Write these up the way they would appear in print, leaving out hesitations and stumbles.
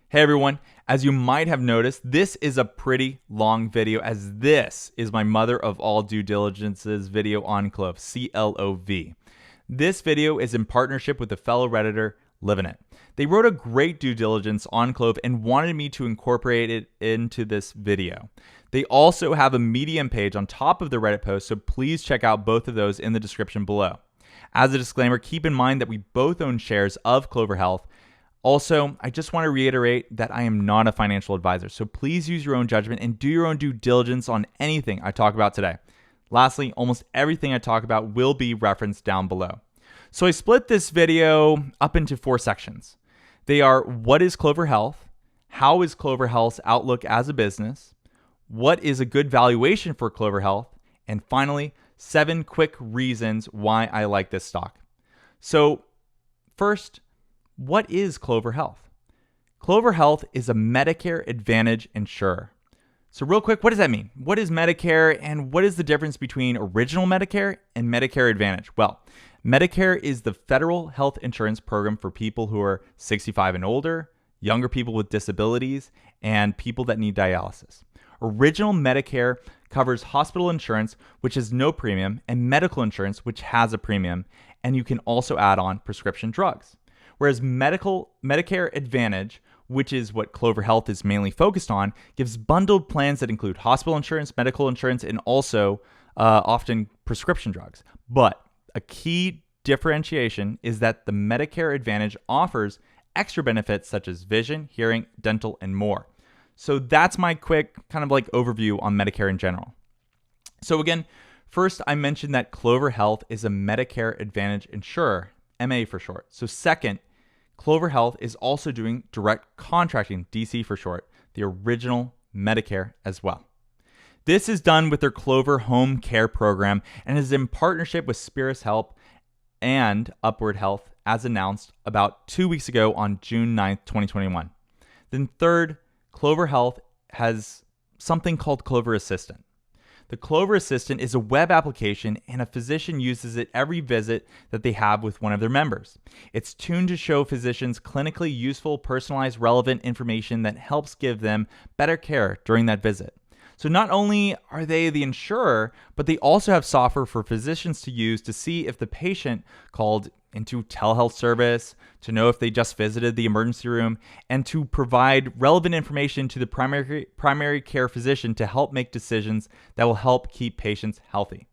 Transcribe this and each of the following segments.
Hey everyone, as you might have noticed, this is a pretty long video as this is my mother of all due diligences video on Clov, C-L-O-V. This video is in partnership with a fellow Redditor, Living It. They wrote a great due diligence on Clov and wanted me to incorporate it into this video. They also have a Medium page on top of the Reddit post, so please check out both of those in the description below. As a disclaimer, keep in mind that we both own shares of Clover Health. Also, I just want to reiterate that I am not a financial advisor, so please use your own judgment and do your own due diligence on anything I talk about today. Lastly, almost everything I talk about will be referenced down below. So I split this video up into 4 sections. They are: what is Clover Health? How is Clover Health's outlook as a business? What is a good valuation for Clover Health? And finally, 7 quick reasons why I like this stock. So first, what is Clover Health? Clover Health is a Medicare Advantage insurer. So real quick, what does that mean? What is Medicare and what is the difference between original Medicare and Medicare Advantage? Well, Medicare is the federal health insurance program for people who are 65 and older, younger people with disabilities, and people that need dialysis. Original Medicare covers hospital insurance, which has no premium, and medical insurance, which has a premium, and you can also add on prescription drugs. Whereas Medicare Advantage, which is what Clover Health is mainly focused on, gives bundled plans that include hospital insurance, medical insurance, and also often prescription drugs. But a key differentiation is that the Medicare Advantage offers extra benefits such as vision, hearing, dental, and more. So that's my quick kind of like overview on Medicare in general. So again, first I mentioned that Clover Health is a Medicare Advantage insurer, MA for short. So second, Clover Health is also doing direct contracting, DC for short, the original Medicare as well. This is done with their Clover Home Care program and is in partnership with Spirit Health and Upward Health, as announced about 2 weeks ago on June 9th, 2021. Then third, Clover Health has something called Clover Assistant. The Clover Assistant is a web application and a physician uses it every visit that they have with one of their members. It's tuned to show physicians clinically useful, personalized, relevant information that helps give them better care during that visit. So not only are they the insurer, but they also have software for physicians to use to see if the patient called into telehealth service, to know if they just visited the emergency room, and to provide relevant information to the primary care physician to help make decisions that will help keep patients healthy.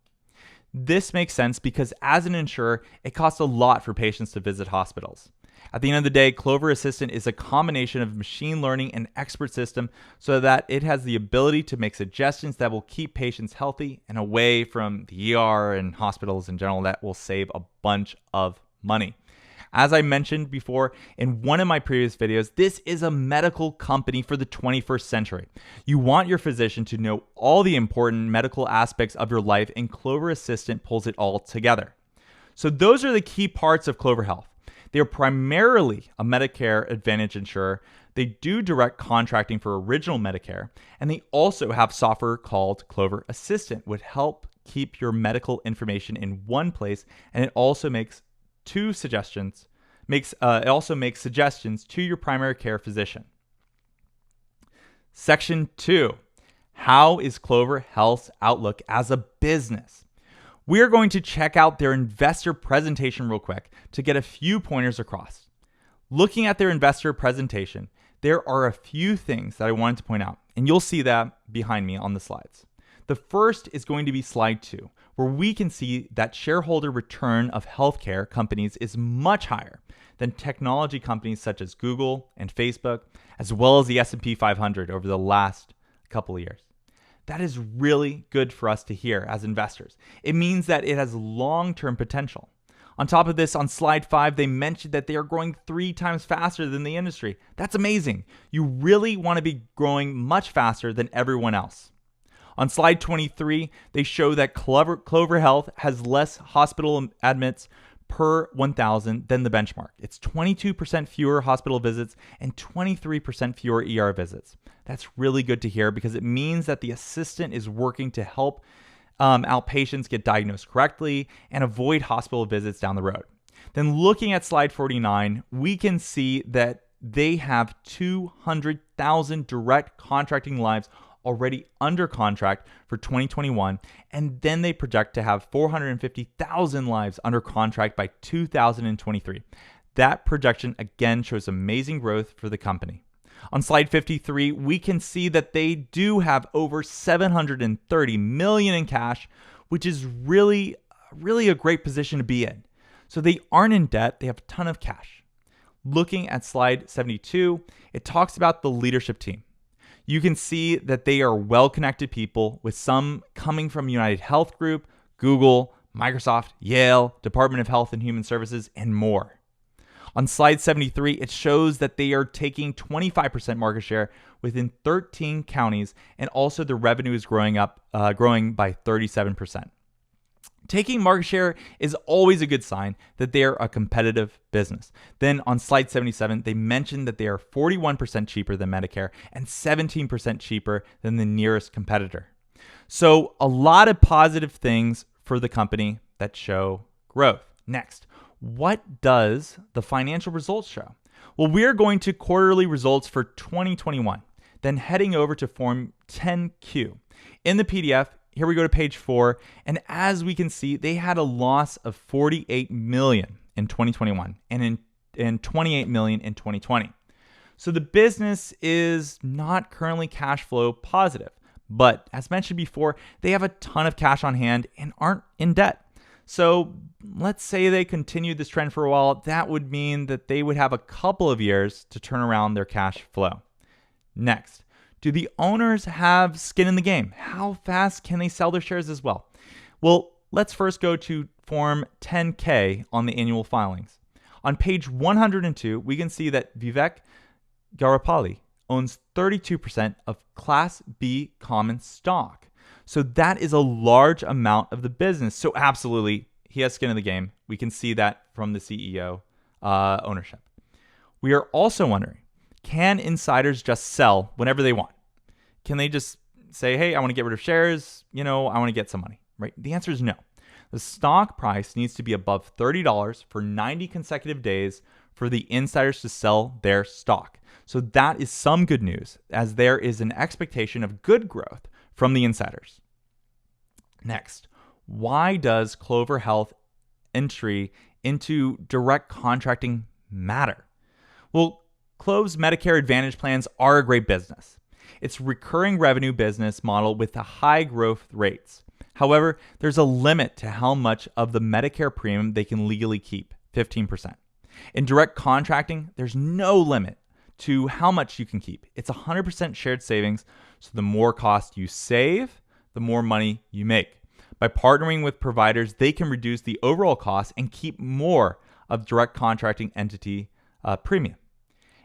This makes sense because as an insurer, it costs a lot for patients to visit hospitals. At the end of the day, Clover Assistant is a combination of machine learning and expert system so that it has the ability to make suggestions that will keep patients healthy and away from the ER and hospitals in general that will save a bunch of money. As I mentioned before in one of my previous videos, this is a medical company for the 21st century. You want your physician to know all the important medical aspects of your life, and Clover Assistant pulls it all together. So those are the key parts of Clover Health. They are primarily a Medicare Advantage insurer. They do direct contracting for original Medicare, and they also have software called Clover Assistant, which help keep your medical information in one place, and it also makes suggestions to your primary care physician. Section 2. How is Clover Health's outlook as a business? We're going to check out their investor presentation real quick to get a few pointers across. Looking at their investor presentation, there are a few things that I wanted to point out, and you'll see that behind me on the slides. The first is going to be slide 2, where we can see that shareholder return of healthcare companies is much higher than technology companies such as Google and Facebook, as well as the S&P 500 over the last couple of years. That is really good for us to hear as investors. It means that it has long-term potential. On top of this, on slide 5, they mentioned that they are growing 3 times faster than the industry. That's amazing. You really want to be growing much faster than everyone else. On slide 23, they show that Clover Health has less hospital admits per 1,000 than the benchmark. It's 22% fewer hospital visits and 23% fewer ER visits. That's really good to hear because it means that the assistant is working to help outpatients get diagnosed correctly and avoid hospital visits down the road. Then looking at slide 49, we can see that they have 200,000 direct contracting lives already under contract for 2021, and then they project to have 450,000 lives under contract by 2023. That projection again shows amazing growth for the company. On slide 53, we can see that they do have over $730 million in cash, which is really a great position to be in. So they aren't in debt, they have a ton of cash. Looking at slide 72, it talks about the leadership team. You can see that they are well-connected people, with some coming from United Health Group, Google, Microsoft, Yale, Department of Health and Human Services, and more. On slide 73, it shows that they are taking 25% market share within 13 counties, and also the revenue is growing by 37%. Taking market share is always a good sign that they are a competitive business. Then on slide 77, they mentioned that they are 41% cheaper than Medicare and 17% cheaper than the nearest competitor. So a lot of positive things for the company that show growth. Next, what does the financial results show? Well, we are going to quarterly results for 2021, then heading over to Form 10Q. In the PDF, here we go to page 4, and as we can see, they had a loss of $48 million in 2021 and in $28 million in 2020. So the business is not currently cash flow positive, but as mentioned before, they have a ton of cash on hand and aren't in debt. So let's say they continue this trend for a while. That would mean that they would have a couple of years to turn around their cash flow. Next, do the owners have skin in the game? How fast can they sell their shares as well? Well, let's first go to Form 10K on the annual filings. On page 102, we can see that Vivek Garapalli owns 32% of Class B common stock. So that is a large amount of the business. So absolutely, he has skin in the game. We can see that from the CEO ownership. We are also wondering, can insiders just sell whenever they want? Can they just say, hey, I want to get rid of shares, I want to get some money, right? The answer is no. The stock price needs to be above $30 for 90 consecutive days for the insiders to sell their stock. So that is some good news, as there is an expectation of good growth from the insiders. Next, why does Clover Health entry into direct contracting matter? Well, Clov's Medicare Advantage plans are a great business. It's a recurring revenue business model with high growth rates. However, there's a limit to how much of the Medicare premium they can legally keep, 15%. In direct contracting, there's no limit to how much you can keep. It's 100% shared savings, so the more cost you save, the more money you make. By partnering with providers, they can reduce the overall cost and keep more of direct contracting entity premium.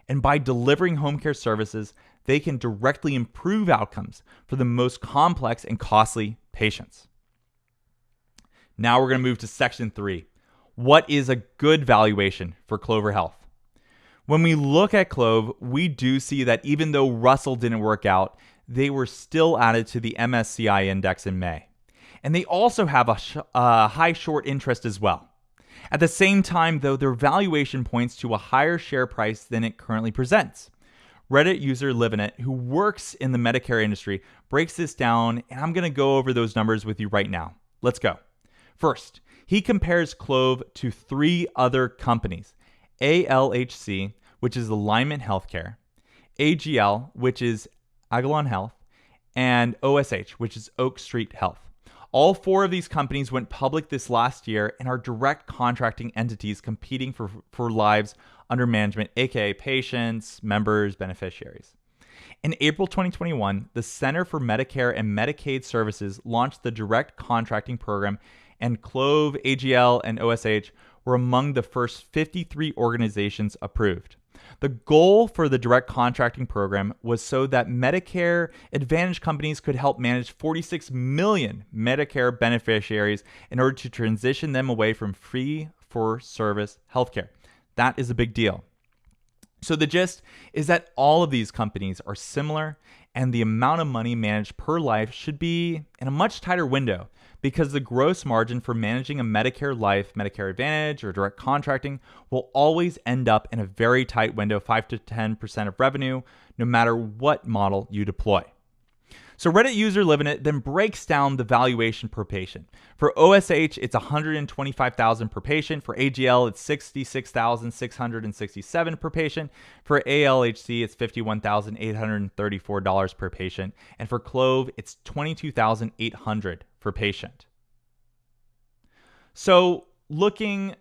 And by delivering home care services, they can directly improve outcomes for the most complex and costly patients. Now we're going to move to section 3. What is a good valuation for Clover Health? When we look at Clov, we do see that even though Russell didn't work out, they were still added to the MSCI index in May. And they also have a high short interest as well. At the same time, though, their valuation points to a higher share price than it currently presents. Reddit user Livinit, who works in the Medicare industry, breaks this down, and I'm going to go over those numbers with you right now. Let's go. First, he compares Clov to 3 other companies: ALHC, which is Alignment Healthcare, AGL, which is Agilon Health, and OSH, which is Oak Street Health. All 4 of these companies went public this last year and are direct contracting entities competing for lives under management, aka patients, members, beneficiaries. In April 2021, the Center for Medicare and Medicaid Services launched the direct contracting program, and Clov, AGL, and OSH were among the first 53 organizations approved. The goal for the direct contracting program was so that Medicare Advantage companies could help manage 46 million Medicare beneficiaries in order to transition them away from fee-for-service healthcare. That is a big deal. So the gist is that all of these companies are similar, and the amount of money managed per life should be in a much tighter window because the gross margin for managing a Medicare life, Medicare Advantage, or direct contracting will always end up in a very tight window, 5 to 10% of revenue, no matter what model you deploy. So Reddit user Livinit then breaks down the valuation per patient. For OSH, it's $125,000 per patient. For AGL, it's $66,667 per patient. For ALHC, it's $51,834 per patient. And for Clove, it's $22,800 per patient. So looking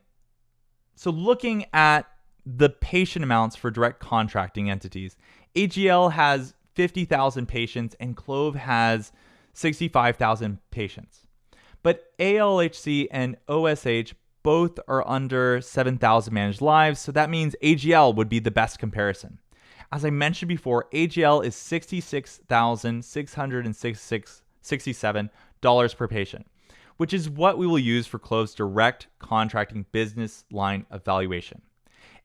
at the patient amounts for direct contracting entities, AGL has 50,000 patients and Clove has 65,000 patients. But ALHC and OSH both are under 7,000 managed lives, so that means AGL would be the best comparison. As I mentioned before, AGL is $66,667 per patient, which is what we will use for Clove's direct contracting business line evaluation.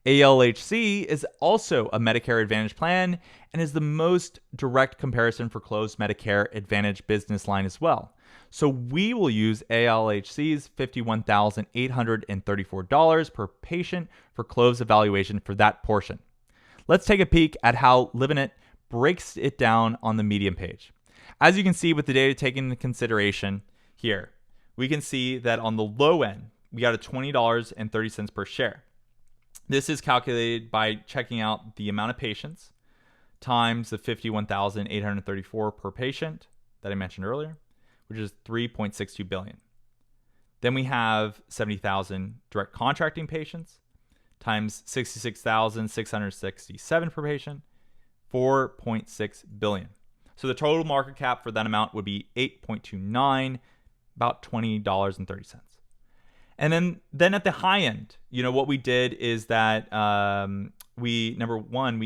ALHC is also a Medicare Advantage plan and is the most direct comparison for Clove's Medicare Advantage business line as well. So we will use ALHC's $51,834 per patient for Clove's evaluation for that portion. Let's take a peek at how Livinit breaks it down on the Medium page. As you can see with the data taken into consideration here, we can see that on the low end, we got a $20.30 per share. This is calculated by checking out the amount of patients times the $51,834 per patient that I mentioned earlier, which is $3.62 billion. Then we have 70,000 direct contracting patients times 66,667 per patient, $4.6 billion. So the total market cap for that amount would be $8.29, about $20.30. And then at the high end, what we did is that we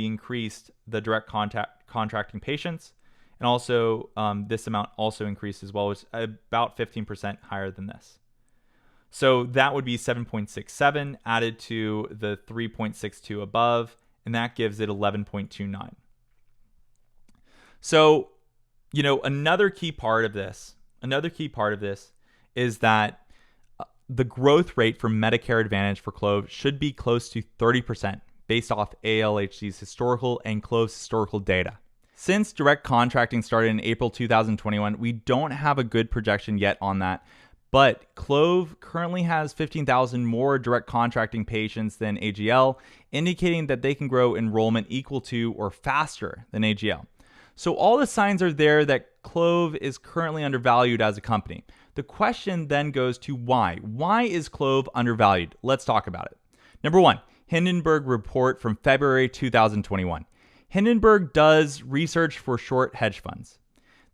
increased the direct contracting patients, and also this amount also increased as well, which is about 15% higher than this. So that would be 7.67 added to the 3.62 above, and that gives it 11.29. So, another key part of this is that the growth rate for Medicare Advantage for Clove should be close to 30% based off ALHC's historical and Clove's historical data. Since direct contracting started in April 2021, we don't have a good projection yet on that, but Clove currently has 15,000 more direct contracting patients than AGL, indicating that they can grow enrollment equal to or faster than AGL. So all the signs are there that Clove is currently undervalued as a company. The question then goes to why. Why is Clove undervalued? Let's talk about it. Number one, Hindenburg report from February 2021. Hindenburg does research for short hedge funds.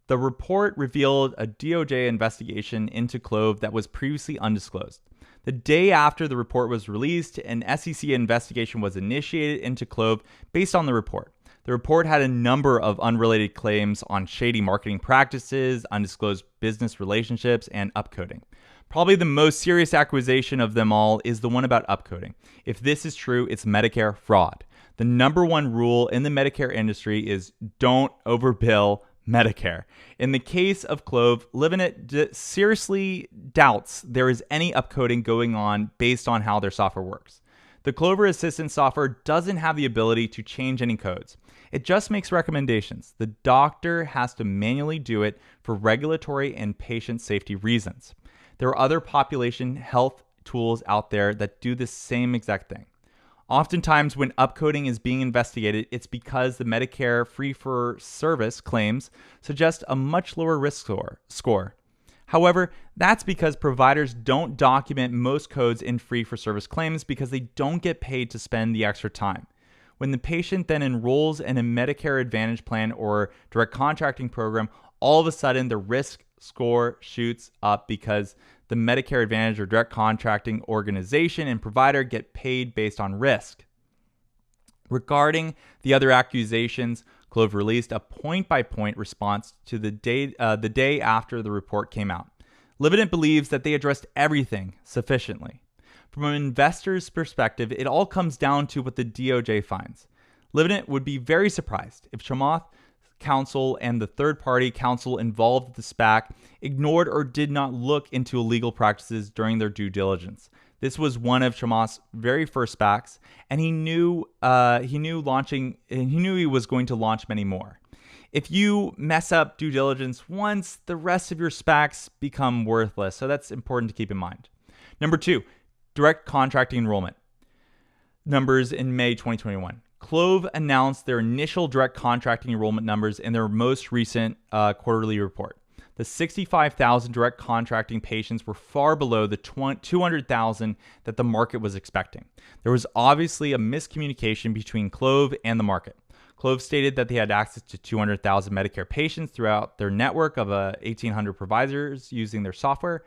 The report revealed a DOJ investigation into Clove that was previously undisclosed. The day after the report was released, an SEC investigation was initiated into Clove based on the report. The report had a number of unrelated claims on shady marketing practices, undisclosed business relationships, and upcoding. Probably the most serious accusation of them all is the one about upcoding. If this is true, it's Medicare fraud. The number one rule in the Medicare industry is don't overbill Medicare. In the case of Clove, Livinit seriously doubts there is any upcoding going on based on how their software works. The Clover Assistant software doesn't have the ability to change any codes. It just makes recommendations. The doctor has to manually do it for regulatory and patient safety reasons. There are other population health tools out there that do the same exact thing. Oftentimes, when upcoding is being investigated, it's because the Medicare fee-for-service claims suggest a much lower risk score. However, that's because providers don't document most codes in fee-for-service claims because they don't get paid to spend the extra time. When the patient then enrolls in a Medicare Advantage plan or direct contracting program, all of a sudden the risk score shoots up because the Medicare Advantage or direct contracting organization and provider get paid based on risk. Regarding the other accusations, Clove released a point-by-point response to the day after the report came out. Livinit believes that they addressed everything sufficiently. From an investor's perspective, it all comes down to what the DOJ finds. Livenant would be very surprised if Chamath counsel and the third-party counsel involved with the SPAC ignored or did not look into illegal practices during their due diligence. This was one of Chamath's very first SPACs, and he knew he was going to launch many more. If you mess up due diligence once, the rest of your SPACs become worthless, so that's important to keep in mind. Number 2, direct contracting enrollment numbers in May 2021. Clov announced their initial direct contracting enrollment numbers in their most recent quarterly report. The 65,000 direct contracting patients were far below the 200,000 that the market was expecting. There was obviously a miscommunication between Clov and the market. Clov stated that they had access to 200,000 Medicare patients throughout their network of 1,800 providers using their software.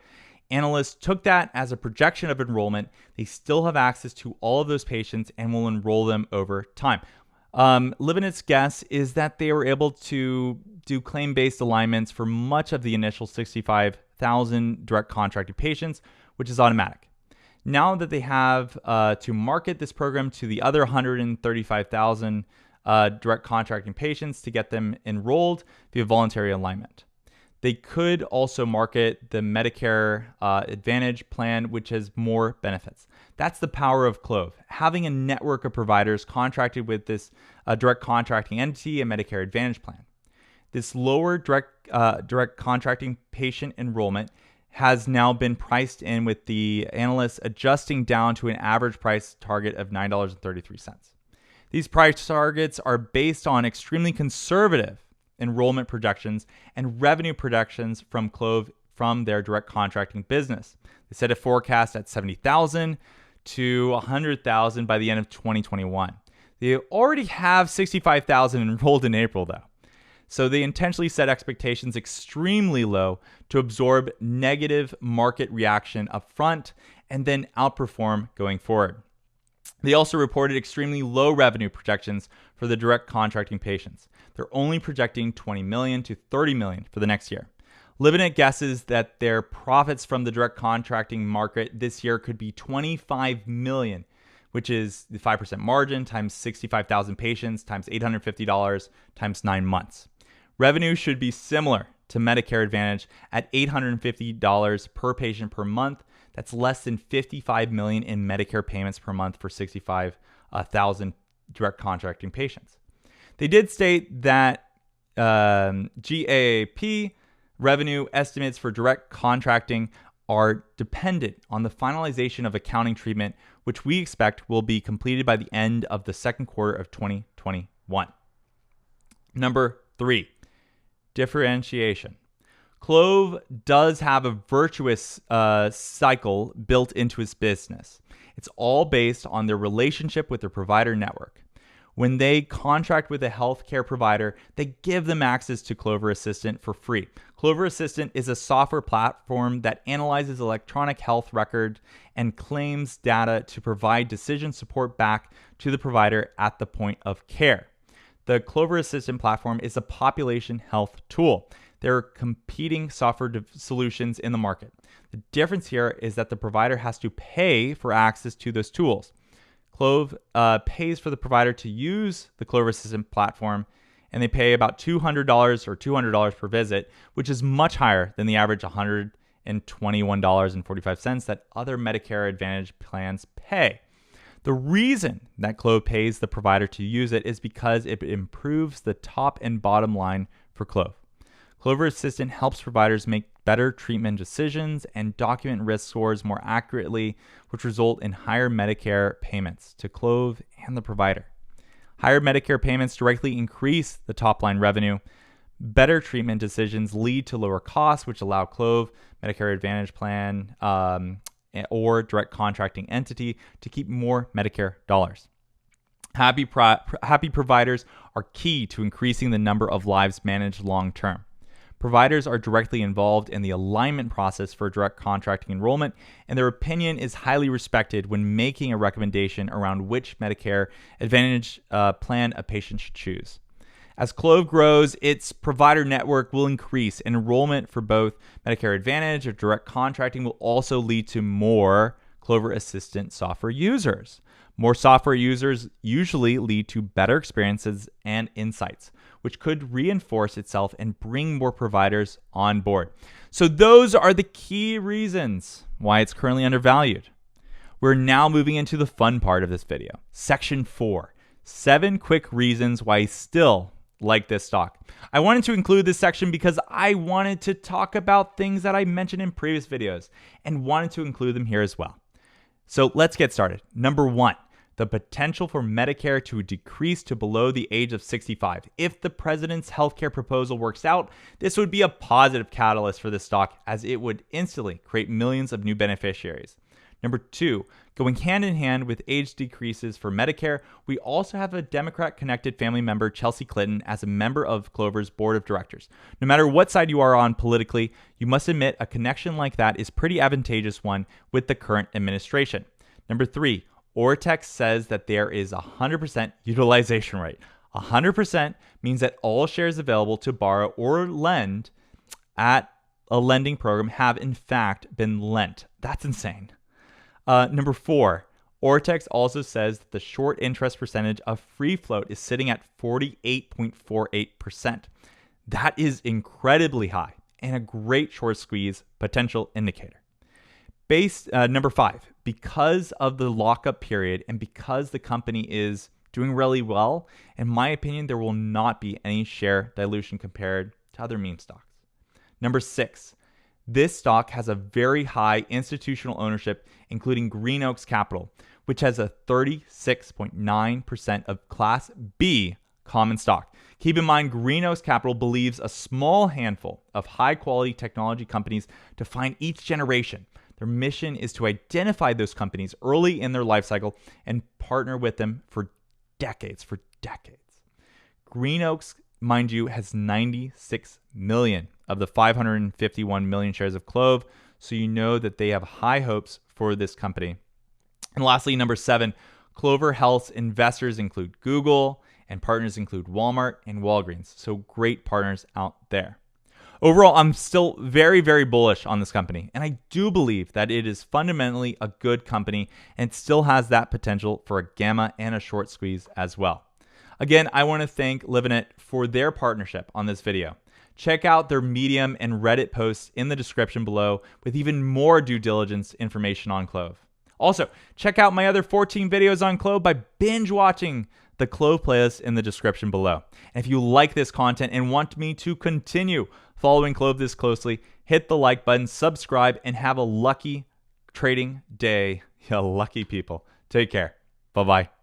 Analysts took that as a projection of enrollment. They still have access to all of those patients and will enroll them over time. Livenant's guess is that they were able to do claim-based alignments for much of the initial 65,000 direct contracted patients, which is automatic. Now that they have to market this program to the other 135,000 direct contracting patients to get them enrolled via voluntary alignment. They could also market the Medicare Advantage plan, which has more benefits. That's the power of Clov. Having a network of providers contracted with this direct contracting entity and Medicare Advantage plan. This lower direct contracting patient enrollment has now been priced in, with the analysts adjusting down to an average price target of $9.33. These price targets are based on extremely conservative enrollment projections and revenue projections from Clov from their direct contracting business. They set a forecast at 70,000 to 100,000 by the end of 2021. They already have 65,000 enrolled in April, though. So they intentionally set expectations extremely low to absorb negative market reaction up front and then outperform going forward. They also reported extremely low revenue projections for the direct contracting patients. They're only projecting $20 million to $30 million for the next year. Livenant guesses that their profits from the direct contracting market this year could be $25 million, which is the 5% margin times 65,000 patients times $850 times 9 months. Revenue should be similar to Medicare Advantage at $850 per patient per month. That's less than $55 million in Medicare payments per month for 65,000 direct contracting patients. They did state that GAAP revenue estimates for direct contracting are dependent on the finalization of accounting treatment, which we expect will be completed by the end of the second quarter of 2021. Number 3, differentiation. Clov does have a virtuous cycle built into its business. It's all based on their relationship with their provider network. When they contract with a healthcare provider, they give them access to Clover Assistant for free. Clover Assistant is a software platform that analyzes electronic health record and claims data to provide decision support back to the provider at the point of care. The Clover Assistant platform is a population health tool. There are competing software solutions in the market. The difference here is that the provider has to pay for access to those tools. Clov pays for the provider to use the Clover Assistant platform, and they pay about $200 or $200 per visit, which is much higher than the average $121.45 that other Medicare Advantage plans pay. The reason that Clov pays the provider to use it is because it improves the top and bottom line for Clov. Clover Assistant helps providers make better treatment decisions and document risk scores more accurately, which result in higher Medicare payments to Clov and the provider. Higher Medicare payments directly increase the top-line revenue. Better treatment decisions lead to lower costs, which allow Clov, Medicare Advantage plan, or direct contracting entity to keep more Medicare dollars. Happy providers are key to increasing the number of lives managed long-term. Providers are directly involved in the alignment process for direct contracting enrollment, and their opinion is highly respected when making a recommendation around which Medicare Advantage plan a patient should choose. As Clov grows, its provider network will increase. Enrollment for both Medicare Advantage or direct contracting will also lead to more Clover Assistant software users. More software users usually lead to better experiences and insights, which could reinforce itself and bring more providers on board. So those are the key reasons why it's currently undervalued. We're now moving into the fun part of this video. Section 4, 7 quick reasons why I still like this stock. I wanted to include this section because I wanted to talk about things that I mentioned in previous videos and wanted to include them here as well. So let's get started. Number 1, the potential for Medicare to decrease to below the age of 65. If the president's healthcare proposal works out, this would be a positive catalyst for this stock as it would instantly create millions of new beneficiaries. Number 2, going hand in hand with age decreases for Medicare, we also have a Democrat-connected family member, Chelsea Clinton, as a member of Clover's board of directors. No matter what side you are on politically, you must admit a connection like that is a pretty advantageous one with the current administration. Number 3, Ortex says that there is a 100% utilization rate. 100% means that all shares available to borrow or lend at a lending program have in fact been lent. That's insane. Number 4, Ortex also says that the short interest percentage of free float is sitting at 48.48%. That is incredibly high and a great short squeeze potential indicator. Number 5, because of the lockup period and because the company is doing really well, in my opinion, there will not be any share dilution compared to other meme stocks. Number 6, this stock has a very high institutional ownership, including Green Oaks Capital, which has a 36.9% of Class B common stock. Keep in mind, Green Oaks Capital believes a small handful of high-quality technology companies to find each generation. Their mission is to identify those companies early in their life cycle and partner with them for decades. Green Oaks, mind you, has 96 million of the 551 million shares of Clov, so you know that they have high hopes for this company. And lastly, number 7, Clover Health's investors include Google and partners include Walmart and Walgreens, so great partners out there. Overall, I'm still very, very bullish on this company, and I do believe that it is fundamentally a good company and still has that potential for a gamma and a short squeeze as well. Again, I want to thank Livenet for their partnership on this video. Check out their Medium and Reddit posts in the description below with even more due diligence information on Clove. Also, check out my other 14 videos on Clove by binge watching the Clove playlist in the description below. And if you like this content and want me to continue following Clove this closely, hit the like button, subscribe, and have a lucky trading day. You lucky people. Take care. Bye-bye.